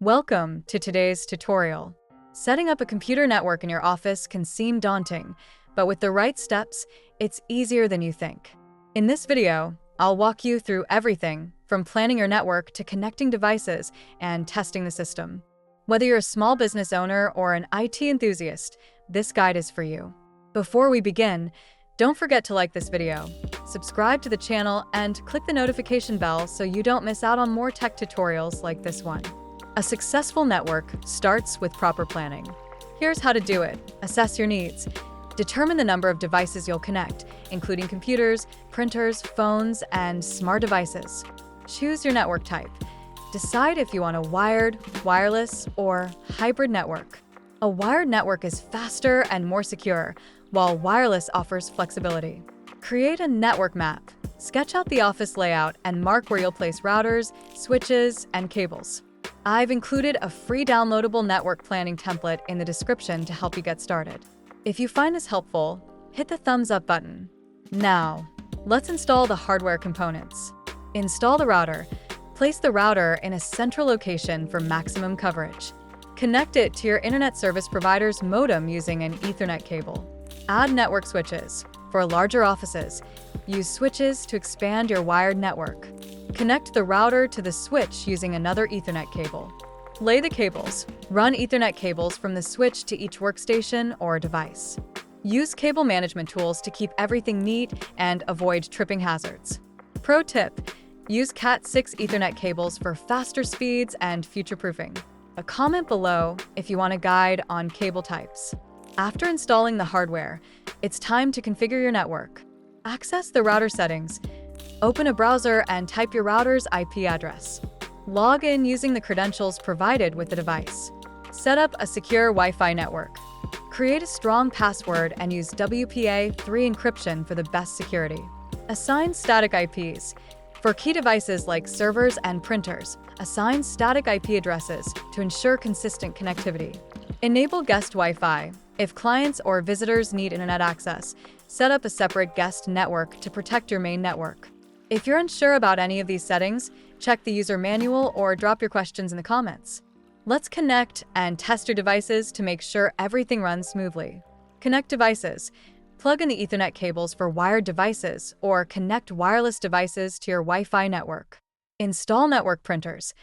Welcome to today's tutorial. Setting up a computer network in your office can seem daunting, but with the right steps, it's easier than you think. In this video, I'll walk you through everything from planning your network to connecting devices and testing the system. Whether you're a small business owner or an IT enthusiast, this guide is for you. Before we begin, don't forget to like this video, subscribe to the channel, and click the notification bell so you don't miss out on more tech tutorials like this one. A successful network starts with proper planning. Here's how to do it. Assess your needs. Determine the number of devices you'll connect, including computers, printers, phones, and smart devices. Choose your network type. Decide if you want a wired, wireless, or hybrid network. A wired network is faster and more secure, while wireless offers flexibility. Create a network map. Sketch out the office layout and mark where you'll place routers, switches, and cables. I've included a free downloadable network planning template in the description to help you get started. If you find this helpful, hit the thumbs up button. Now, let's install the hardware components. Install the router. Place the router in a central location for maximum coverage. Connect it to your internet service provider's modem using an Ethernet cable. Add network switches. For larger offices, use switches to expand your wired network. Connect the router to the switch using another Ethernet cable. Lay the cables. Run Ethernet cables from the switch to each workstation or device. Use cable management tools to keep everything neat and avoid tripping hazards. Pro tip: use Cat6 Ethernet cables for faster speeds and future-proofing. A comment below if you want a guide on cable types. After installing the hardware, it's time to configure your network. Access the router settings. Open a browser and type your router's IP address. Log in using the credentials provided with the device. Set up a secure Wi-Fi network. Create a strong password and use WPA3 encryption for the best security. Assign static IPs. For key devices like servers and printers, assign static IP addresses to ensure consistent connectivity. Enable guest Wi-Fi. If clients or visitors need internet access, set up a separate guest network to protect your main network. If you're unsure about any of these settings, check the user manual or drop your questions in the comments. Let's connect and test your devices to make sure everything runs smoothly. Connect devices. Plug in the Ethernet cables for wired devices or connect wireless devices to your Wi-Fi network. Install network printers.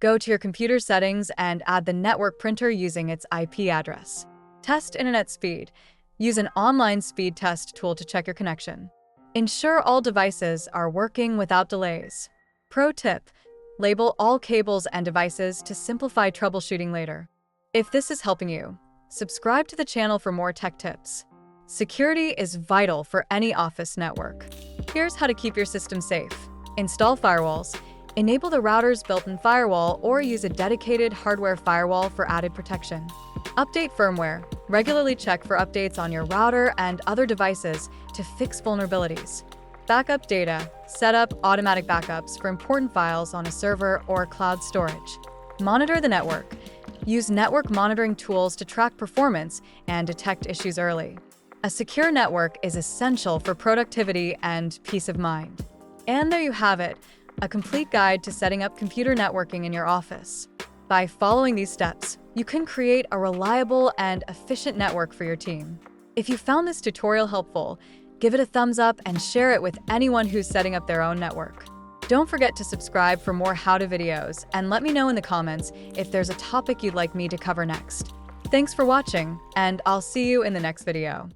Go to your computer settings and add the network printer using its IP address. Test internet speed. Use an online speed test tool to check your connection. Ensure all devices are working without delays. Pro tip: label all cables and devices to simplify troubleshooting later. If this is helping you, subscribe to the channel for more tech tips. Security is vital for any office network. Here's how to keep your system safe. Install firewalls. Enable the router's built-in firewall or use a dedicated hardware firewall for added protection. Update firmware. Regularly check for updates on your router and other devices to fix vulnerabilities. Backup data. Set up automatic backups for important files on a server or cloud storage. Monitor the network. Use network monitoring tools to track performance and detect issues early. A secure network is essential for productivity and peace of mind. And there you have it, a complete guide to setting up computer networking in your office. By following these steps, you can create a reliable and efficient network for your team. If you found this tutorial helpful, give it a thumbs up and share it with anyone who's setting up their own network. Don't forget to subscribe for more how-to videos and let me know in the comments if there's a topic you'd like me to cover next. Thanks for watching, and I'll see you in the next video.